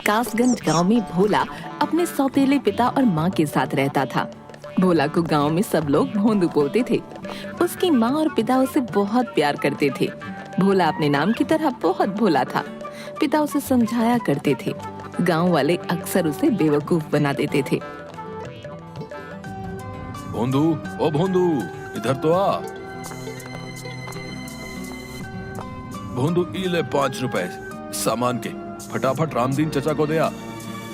कासगंज गांव में भोला अपने सौतेले पिता और माँ के साथ रहता था। भोला को गांव में सब लोग भोंदू बोलते थे। उसकी माँ और पिता उसे बहुत प्यार करते थे। भोला अपने नाम की तरह बहुत भोला था। पिता उसे समझाया करते थे। गांव वाले अक्सर उसे बेवकूफ बना देते थे। भोंदू, ओ भोंदू, इधर तो आ। भोंदू, ई ले 5 रुपए सामान के, फटाफट रामदीन चचा को दे आ।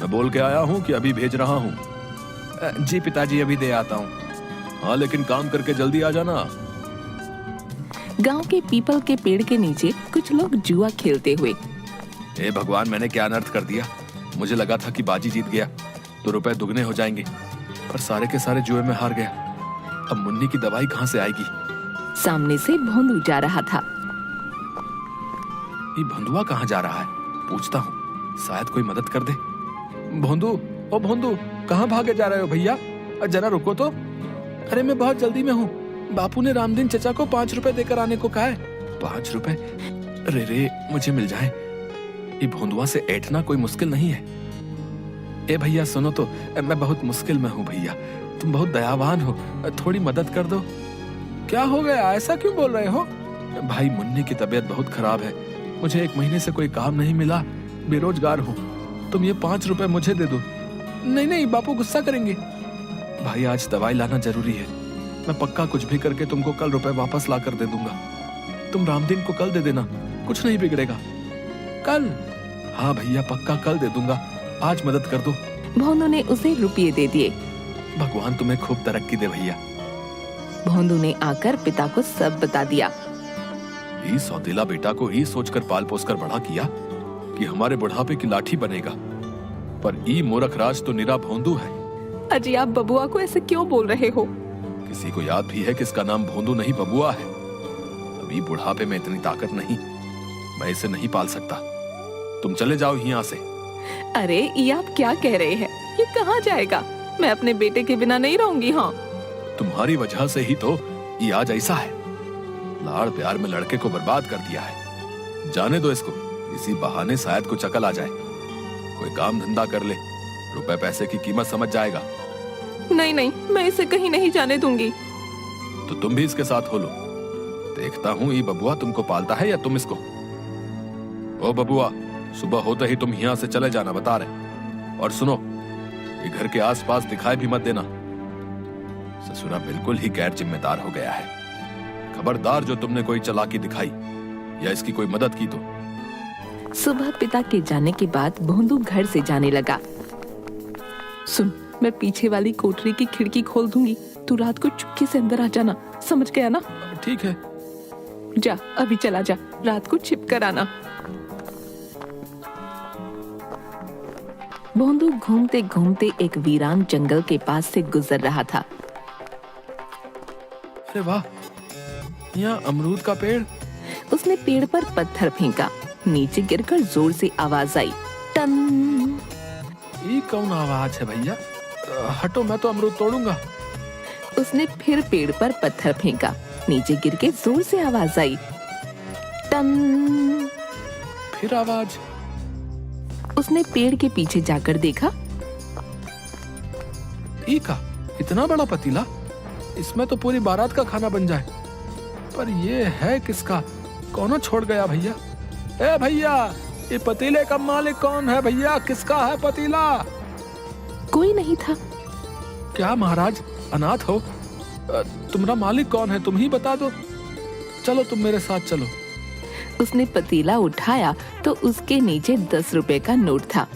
मैं बोल के आया हूँ कि अभी भेज रहा हूँ। जी पिताजी, अभी दे आता हूँ। हाँ, लेकिन काम करके जल्दी आ जाना। गांव के पीपल के पेड़ के नीचे कुछ लोग जुआ खेलते हुए। हे भगवान, मैंने क्या अनर्थ कर दिया। मुझे लगा था कि बाजी जीत गया तो रुपए दुगने हो जाएंगे, पर सारे के सारे जुए में हार गया। अब मुन्नी की दवाई कहाँ से आएगी? सामने से भोंदू जा रहा था। ये भोंदुआ कहाँ जा रहा है? पूछता हूँ, शायद कोई मदद कर दे। भोंदू, ओ भोंदू, कहाँ भागे जा रहे हो भैया? जरा रुको तो। अरे मैं बहुत जल्दी में हूँ। बापू ने रामदीन चचा को 5 रुपए देकर आने को कहा है। 5 रुपए? अरे रे, मुझे मिल जाए। ये भोंदुआ से ऐठना कोई मुश्किल नहीं है। ए भैया सुनो तो, मैं बहुत मुश्किल में हूँ भैया। तुम बहुत दयावान हो, थोड़ी मदद कर दो। क्या हो गया? ऐसा क्यों बोल रहे हो? भाई, मुन्नी की तबीयत बहुत खराब है। मुझे 1 महीने से कोई काम नहीं मिला, बेरोजगार हूँ। तुम ये 5 रुपए मुझे दे दो। नहीं नहीं, बापू गुस्सा करेंगे। भाई, आज दवाई लाना जरूरी है। मैं पक्का कुछ भी करके तुमको कल रुपए वापस ला कर दे दूंगा। तुम रामदीन को कल दे देना, कुछ नहीं बिगड़ेगा। कल? हाँ भैया, पक्का कल दे दूंगा। आज मदद कर दो। भोंदू ने उसे रुपये दे दिए। भगवान तुम्हें खूब तरक्की दे भैया। भोंदू ने आकर पिता को सब बता दिया। ये सौतेला बेटा को ही सोचकर पाल पोस कर बड़ा किया कि हमारे बुढ़ापे की लाठी बनेगा, पर ई मूर्ख राज तो निरा भोंदू है। अजी, आप बबुआ को ऐसे क्यों बोल रहे हो? किसी को याद भी है कि इसका नाम भोंदू नहीं बबुआ है। अभी बुढ़ापे में इतनी ताकत नहीं, मैं इसे नहीं पाल सकता। तुम चले जाओ यहाँ से। अरे, ये आप क्या कह रहे हैं? ये कहाँ जाएगा? मैं अपने बेटे के बिना नहीं रहूंगी। हाँ, तुम्हारी वजह से ही तो ये आज ऐसा है। लाड़ प्यार में लड़के को बर्बाद कर दिया है। जाने दो इसको, इसी बहाने शायद कुछ अकल आ जाए। कोई काम धंधा कर ले, रुपए पैसे की कीमत समझ जाएगा। नहीं नहीं, मैं इसे कहीं नहीं जाने दूंगी। तो तुम भी इसके साथ हो लो। देखता हूँ ये बबुआ तुमको पालता है या तुम इसको। ओ बबुआ, सुबह होते ही तुम यहाँ से चले जाना, बता रहे। और सुनो, ये घर के आसपास दिखाई भी मत देना। ससुरा बिल्कुल ही गैर जिम्मेदार हो गया है। खबरदार जो तुमने कोई चालाकी दिखाई या इसकी कोई मदद की तो। सुबह पिता के जाने के बाद भोंदू घर से जाने लगा। सुन, मैं पीछे वाली कोठरी की खिड़की खोल दूंगी। तू रात को चुपके से अंदर आ जाना, समझ गया ना? ठीक है। जा, अभी चला जा, रात को छिप कर आना। भोंदू घूमते घूमते एक वीरान जंगल के पास से गुजर रहा था। अरे वाह, यहाँ अमरूद का पेड़। उसने पेड़ पर पत्थर फेंका। नीचे गिरकर जोर से आवाज आई, टन। ये कौन आवाज है भैया? हटो, मैं तो अमरूद तोड़ूंगा। उसने फिर पेड़ पर पत्थर फेंका। नीचे गिर के जोर से आवाज आई, टन। फिर आवाज। उसने पेड़ के पीछे जाकर देखा। ई का इतना बड़ा पतीला, इसमें तो पूरी बारात का खाना बन जाए। पर ये है किसका? कौन छोड़ गया भैया? ए भैया, ये पतीले का मालिक कौन है भैया? किसका है पतीला? कोई नहीं था। क्या महाराज अनाथ हो? तुम्हारा मालिक कौन है? तुम ही बता दो। चलो, तुम मेरे साथ चलो। उसने पतीला उठाया तो उसके नीचे 10 रुपए का नोट था।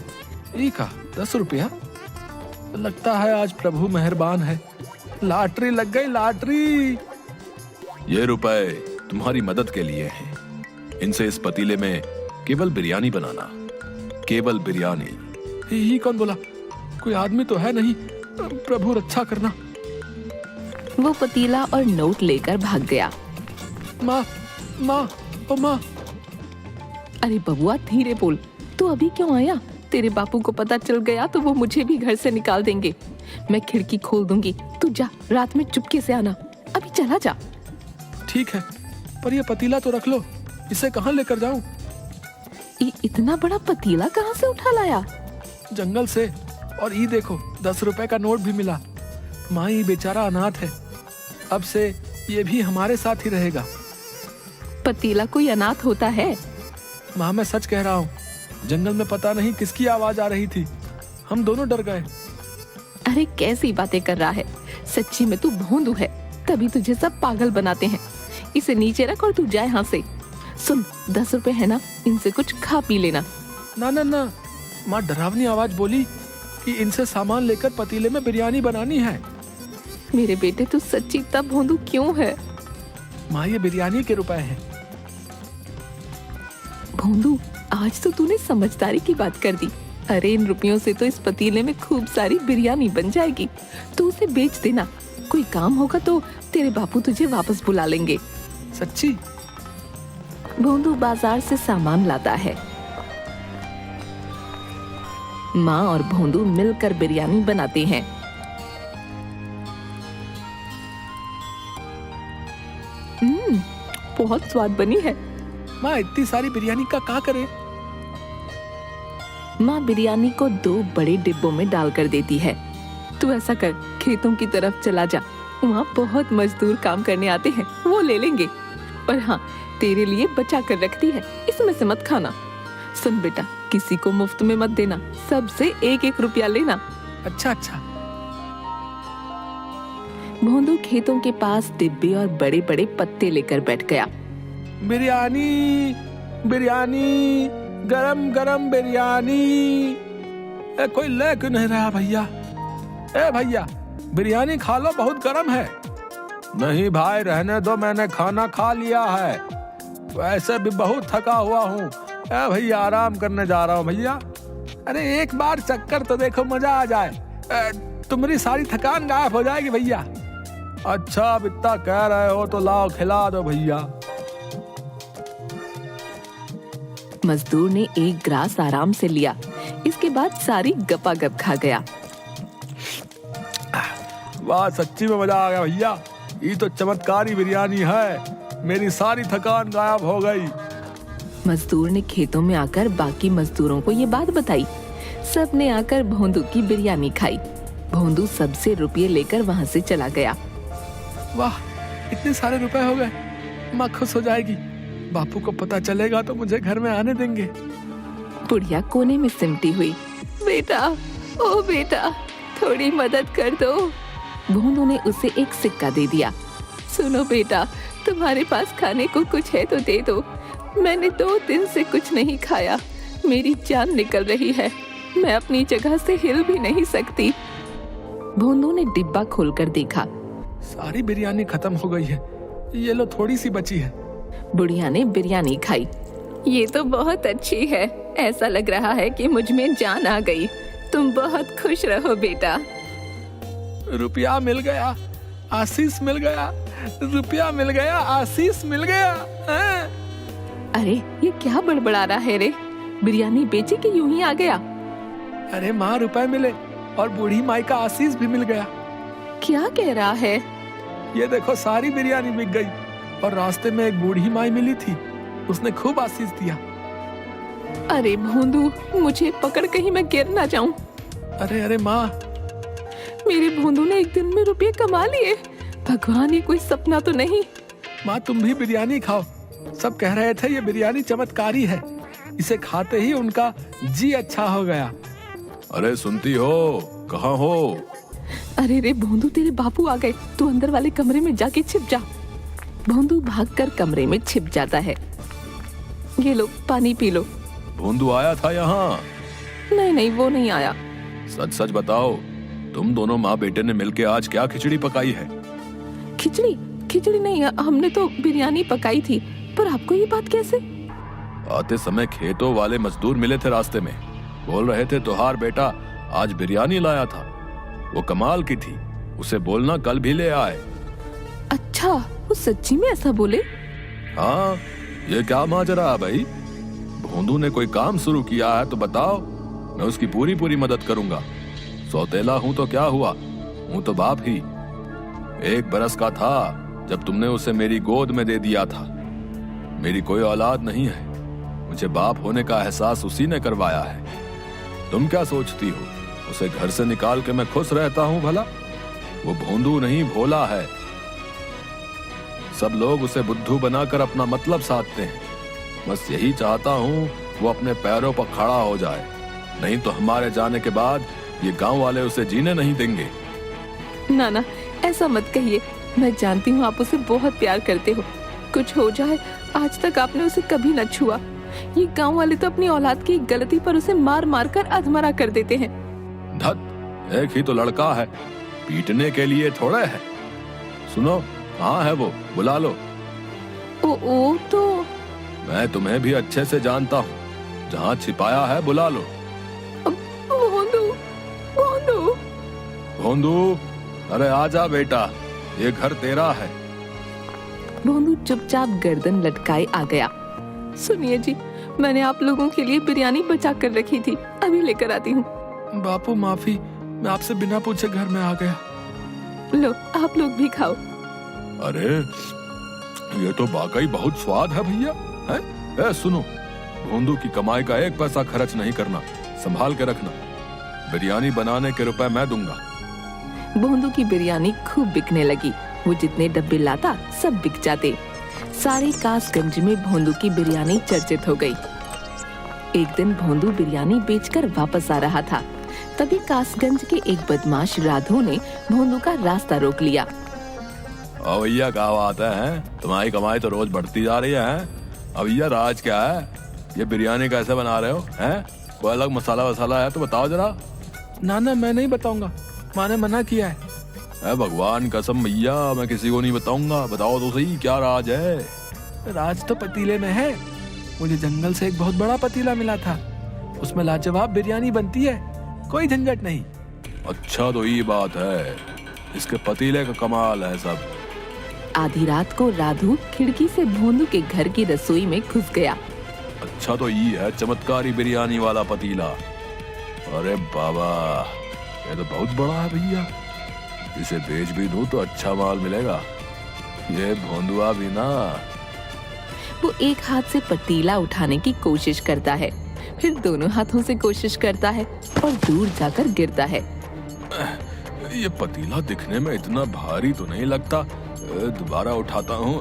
ई का 10 रुपया? लगता है आज प्रभु मेहरबान है। लॉटरी लग गई, लॉटरी। ये रुपए तुम्हारी मदद के लिए हैं। इनसे इस पतीले में केवल बिरयानी बनाना, केवल बिरयानी। ये कौन बोला? कोई आदमी तो है नहीं। प्रभु रक्षा करना। वो पतीला और नोट लेकर भाग गया। माँ, माँ, ओ माँ। अरे बबुआ, धीरे बोल। तू अभी क्यों आया? तेरे बापू को पता चल गया तो वो मुझे भी घर से निकाल देंगे। मैं खिड़की खोल दूंगी, तू जा, रात में चुपके से आना। अभी चला जा। ठीक है, पर ये पतीला तो रख लो। इसे कहाँ लेकर जाऊं? ये इतना बड़ा पतीला कहाँ से उठा लाया? जंगल से। और ये देखो 10 रुपए का नोट भी मिला। माँ ये बेचारा अनाथ है, अब से ये भी हमारे साथ ही रहेगा। पतीला कोई अनाथ होता है? माँ मैं सच कह रहा हूँ, जंगल में पता नहीं किसकी आवाज आ रही थी, हम दोनों डर गए। अरे कैसी बातें कर रहा है, सच्ची में तू भोंदू है, तभी तुझे सब पागल बनाते हैं। इसे नीचे रख और तू जाए यहाँ से। सुन, 10 रुपए है ना, इनसे कुछ खा पी लेना। ना ना ना, माँ डरावनी आवाज बोली कि इनसे सामान लेकर पतीले में बिरयानी बनानी है। मेरे बेटे तू सच्ची इतना भोंदू क्यों है? माँ ये बिरयानी के रुपए हैं। भोंदू, आज तो तूने समझदारी की बात कर दी। अरे इन रुपयों से तो इस पतीले में खूब सारी बिरयानी बन जाएगी, तो उसे बेच देना। कोई काम होगा तो तेरे बापू तुझे वापस बुला लेंगे। सच्ची? भोंदू बाजार से सामान लाता है। माँ और भोंदू मिलकर बिरयानी बनाते हैं। बहुत स्वाद बनी है। माँ इतनी सारी बिरयानी का क्या करे? माँ बिरयानी को 2 बड़े डिब्बों में डालकर देती है। तू ऐसा कर, खेतों की तरफ चला जा, वहाँ बहुत मजदूर काम करने आते हैं, वो ले लेंगे। पर हाँ, तेरे लिए बचा कर रखती है, इसमें से मत खाना। सुन बेटा, किसी को मुफ्त में मत देना, सबसे 1-1 रुपया लेना। अच्छा अच्छा। भोंदू खेतों के पास डिब्बे और बड़े बड़े पत्ते लेकर बैठ गया। बिरयानी बिरयानी, गरम गरम बिरयानी। कोई ले क्यों नहीं रहा भैया? ए भैया, बिरयानी खा लो, बहुत गरम है। नहीं भाई रहने दो, मैंने खाना खा लिया है, वैसे भी बहुत थका हुआ हूँ। ए भैया आराम करने जा रहा हूँ भैया। अरे एक बार चक्कर तो देखो, मजा आ जाए, तुम्हारी सारी थकान गायब हो जाएगी भैया। अच्छा अब इतना कह रहे हो तो लाओ खिला दो भैया। मजदूर ने 1 ग्रास आराम से लिया, इसके बाद सारी गपागप खा गया। वाह सच्ची में मजा आ गया भैया, ये तो चमत्कारी बिरयानी है, मेरी सारी थकान गायब हो गई। मजदूर ने खेतों में आकर बाकी मजदूरों को ये बात बताई। सब ने आकर भोंदू की बिरयानी खाई। भोंदू सबसे रुपये लेकर वहाँ से चला गया। वाह इतने सारे रुपए हो गए, माँ खुश हो जाएगी। बापू को पता चलेगा तो मुझे घर में आने देंगे। बुढ़िया कोने में सिमटी हुई। बेटा, ओ बेटा, थोड़ी मदद कर दो। भोंदू ने उसे एक सिक्का दे दिया। सुनो बेटा, तुम्हारे पास खाने को कुछ है तो दे दो। मैंने 2 दिन से कुछ नहीं खाया, मेरी जान निकल रही है, मैं अपनी जगह से हिल भी नहीं सकती। भोंदू ने डिब्बा खोलकर देखा। सारी बिरयानी खत्म हो गई है, ये लो थोड़ी सी बची है। बुढ़िया ने बिरयानी खाई। ये तो बहुत अच्छी है, ऐसा लग रहा है कि मुझ में जान आ गई। तुम बहुत खुश रहो बेटा। रुपया मिल गया, आशीष मिल गया, रुपया मिल गया, आशीष मिल गया। अरे ये क्या बड़बड़ा रहा है रे? बिरयानी बेचे कि यूं ही आ गया? अरे माँ रुपए मिले और बूढ़ी माई का आशीष भी मिल गया। क्या कह रहा है? ये देखो सारी बिरयानी बिक गई और रास्ते में एक बूढ़ी माई मिली थी, उसने खूब आशीष दिया। अरे भोंदू, मुझे पकड़ कहीं मैं गिर ना जाऊं। अरे अरे माँ, मेरे भोंदू ने एक दिन में रुपये कमा लिए। भगवान, ये कोई सपना तो नहीं? माँ तुम भी बिरयानी खाओ, सब कह रहे थे ये बिरयानी चमत्कारी है, इसे खाते ही उनका जी अच्छा हो गया। अरे सुनती हो, कहाँ हो? अरे रे भोंदू, तेरे बापू आ गए, तू अंदर वाले कमरे में जाके छिप जा। भोंदू भागकर कमरे में छिप जाता है। ये लो पानी पी लो। भोंदू आया था यहाँ? नहीं नहीं, वो नहीं आया। सच सच बताओ, तुम दोनों माँ बेटे ने मिलके आज क्या खिचड़ी पकाई है? खिचड़ी? खिचड़ी नहीं, हमने तो बिरयानी पकाई थी। पर आपको ये बात कैसे? आते समय खेतों वाले मजदूर मिले थे रास्ते में, बोल रहे थे तुहार बेटा आज बिरयानी लाया था, वो कमाल की थी, उसे बोलना कल भी ले आए। अच्छा, वो सच्ची में ऐसा बोले? हाँ, ये क्या माजरा है भाई? भोंदू ने कोई काम शुरू किया है तो बताओ, मैं उसकी पूरी पूरी मदद करूंगा। सौतेला हूं तो क्या हुआ, हूं तो बाप ही। 1 बरस का था जब तुमने उसे मेरी गोद में दे दिया था। मेरी कोई औलाद नहीं है, मुझे बाप होने का एहसास उसी ने करवाया है। तुम क्या सोचती हो उसे घर से निकाल के मैं खुश रहता हूं भला? वो भोंदू नहीं, भोला है। सब लोग उसे बुद्धू बनाकर अपना मतलब साधते हैं। बस यही चाहता हूं वो अपने पैरों पर खड़ा हो जाए, नहीं तो हमारे जाने के बाद ये गांव वाले उसे जीने नहीं देंगे। नाना, ऐसा मत कहिए। मैं जानती हूँ आप उसे बहुत प्यार करते हो। कुछ हो जाए, आज तक आपने उसे कभी न छुआ। ये गांव वाले तो अपनी औलाद की एक गलती पर उसे मार मार कर अधमरा कर देते हैं। धत, एक ही तो लड़का है, पीटने के लिए थोड़े है। सुनो, कहाँ है वो? बुला लो। ओ तो मैं तुम्हें भी अच्छे से जानता हूँ, जहाँ छिपाया है बुला लो। भोंदू, भोंदू। भोंदू, अरे आजा बेटा, ये घर तेरा है। भोंदू चुपचाप गर्दन लटकाए आ गया। सुनिए जी, मैंने आप लोगों के लिए बिरयानी बचा कर रखी थी, अभी लेकर आती हूँ। बापू माफी, मैं आपसे बिना पूछे घर में आ गया। लो, आप लोग भी खाओ। अरे ये तो वाकई बहुत स्वाद है भैया। है? ए, सुनो, भोंदू की कमाई का एक पैसा खर्च नहीं करना, संभाल के रखना। बिरयानी बनाने के रुपए मैं दूंगा। भोंदू की बिरयानी खूब बिकने लगी। वो जितने डब्बे लाता सब बिक जाते। सारे कासगंज में भोंदू की बिरयानी चर्चित हो गई। एक दिन भोंदू बिरयानी बेचकर वापस आ रहा था, तभी कासगंज के एक बदमाश राधू ने भोंदू का रास्ता रोक लिया। ओ भैया, क्या बात है? तुम्हारी कमाई तो रोज बढ़ती जा रही है। अब भैया राज क्या है? ये बिरयानी कैसे बना रहे हो? हैं? कोई अलग मसाला वसाला है तो बताओ जरा। ना ना, मैं नहीं बताऊंगा, माँ ने मना किया है। भगवान कसम भैया, मैं किसी को नहीं बताऊंगा। बताओ तो सही, क्या राज है? राज तो पतीले में है। मुझे जंगल से एक बहुत बड़ा पतीला मिला था, उसमें लाजवाब बिरयानी बनती है, कोई झंझट नहीं। अच्छा, तो ये बात है, इसके पतीले का कमाल है सब। आधी रात को राधू खिड़की से भोंदू के घर की रसोई में घुस गया। अच्छा, तो ये है चमत्कारी बिरयानी वाला पतीला। अरे बाबा, ये तो बहुत बड़ा है भैया, इसे बेच भी दूं तो अच्छा माल मिलेगा। ये भोंदुआ भी ना। वो एक हाथ से पतीला उठाने की कोशिश करता है, फिर दोनों हाथों से कोशिश करता है और दूर जाकर गिरता है। ये पतीला दिखने में इतना भारी तो नहीं लगता, दोबारा उठाता हूँ।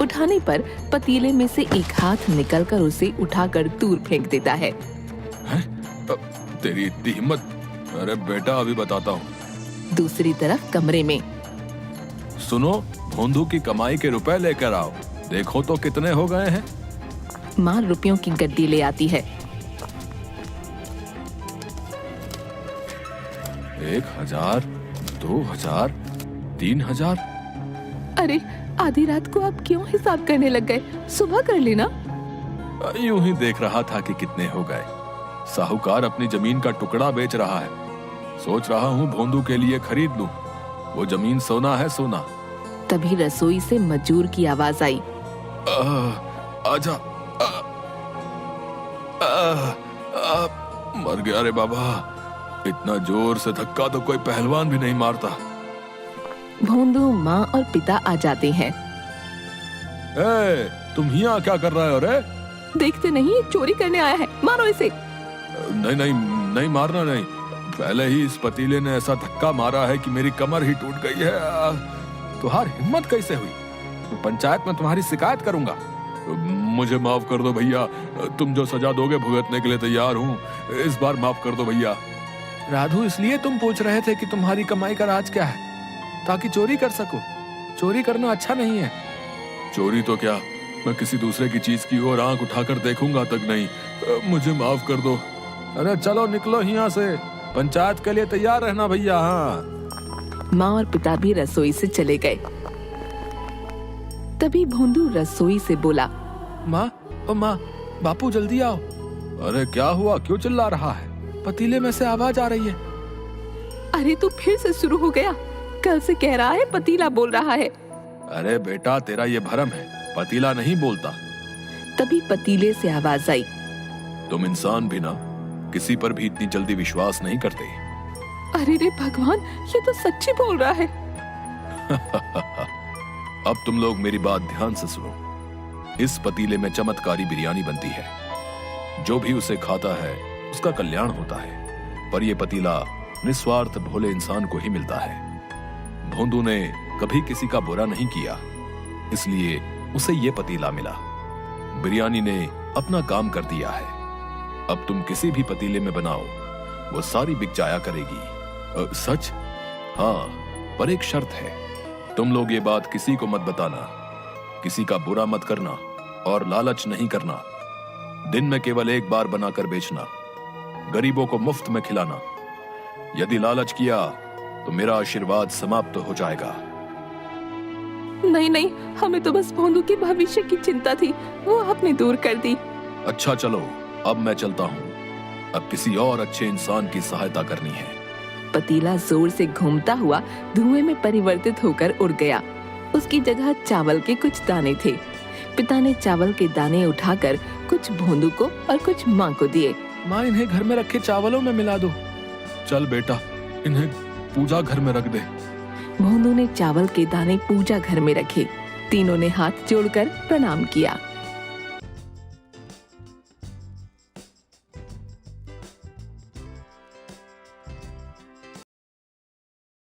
उठाने पर पतीले में से एक हाथ निकलकर उसे उठाकर दूर फेंक देता है। तेरी इतनी हिम्मत? अरे बेटा, अभी बताता हूँ। दूसरी तरफ कमरे में, सुनो, भोंदू की कमाई के रुपए लेकर आओ, देखो तो कितने हो गए हैं। माँ रुपयों की गड्डी ले आती है। 1000, 2000, 3000। अरे, आधी रात को आप क्यों हिसाब करने लग गए? सुबह कर लेना। यूं ही देख रहा था कि कितने हो गए। साहूकार अपनी जमीन का टुकड़ा बेच रहा है, सोच रहा हूँ भोंदू के लिए खरीद लूं। वो जमीन सोना है, सोना। तभी रसोई से मजूर की आवाज आई। आजा। मर गया रे बाबा, इतना जोर से धक्का तो कोई पहलवान भी नहीं मारता। भोंदू, माँ और पिता आ जाते हैं। तुम यहाँ क्या कर रहे हो रे? देखते नहीं, चोरी करने आया है, मारो इसे। नहीं नहीं नहीं, मारना नहीं। पहले ही इस पतीले ने ऐसा धक्का मारा है कि मेरी कमर ही टूट गई है। तुम्हारी हिम्मत कैसे हुई? तो पंचायत में तुम्हारी शिकायत करूंगा। मुझे माफ कर दो भैया, तुम जो सजा दोगे भुगतने के लिए तैयार हूँ। इस बार माफ कर दो भैया। राधू, इसलिए तुम पूछ रहे थे कि तुम्हारी कमाई का राज क्या है? ताकि चोरी कर सको। चोरी करना अच्छा नहीं है। चोरी तो क्या, मैं किसी दूसरे की चीज की ओर आंख उठाकर देखूंगा तक नहीं। मुझे माफ कर दो। अरे चलो निकलो यहाँ से, पंचायत के लिए तैयार रहना भैया। हाँ। माँ और पिता भी रसोई से चले गए। तभी भोंदू रसोई से बोला, माँ, ओ माँ, बापू जल्दी आओ। अरे क्या हुआ, क्यों चिल्ला रहा है? पतीले में से आवाज आ रही है। अरे तू फिर से शुरू हो गया, कल से कह रहा है पतीला बोल रहा है। अरे बेटा, तेरा ये भरम है, पतीला नहीं बोलता। तभी पतीले से आवाज आई। तुम इंसान भी ना किसी पर भी इतनी जल्दी विश्वास नहीं करते। अरे रे भगवान, ये तो सच्ची बोल रहा है। अब तुम लोग मेरी बात ध्यान से सुनो। इस पतीले में चमत्कारी बिरयानी बनती है। जो भी उसे खाता है उसका कल्याण होता है, पर यह पतीला निस्वार्थ भोले इंसान को ही मिलता है। भोंदू ने कभी किसी का बुरा नहीं किया, इसलिए उसे यह पतीला मिला। बिरयानी ने अपना काम कर दिया है। अब तुम किसी भी पतीले में बनाओ, वो सारी बिक जाया करेगी। सच? हाँ, पर एक शर्त है। तुम लोग ये बात किसी को मत बताना, किसी का बुरा मत करना और लालच नहीं करना। दिन में केवल एक बार बनाकर बेचना, गरीबों को मुफ्त में खिलाना। यदि लालच किया तो मेरा आशीर्वाद समाप्त हो जाएगा। नहीं नहीं, हमें तो बस भोंदू के भविष्य की चिंता थी, वो आपने दूर कर दी। अच्छा चलो, अब मैं चलता हूँ। अब किसी और अच्छे इंसान की सहायता करनी है। पतीला जोर से घूमता हुआ धुएं में परिवर्तित होकर उड़ गया। उसकी जगह चावल के कुछ दाने थे। पिता ने चावल के दाने उठाकर कुछ भोंदू को और कुछ माँ को दिए। माँ, इन्हें घर में रखे चावलों में मिला दो। चल बेटा, इन्हें पूजा घर में रख दे। भोंदू ने चावल के दाने पूजा घर में रखे। तीनों ने हाथ जोड़कर प्रणाम किया।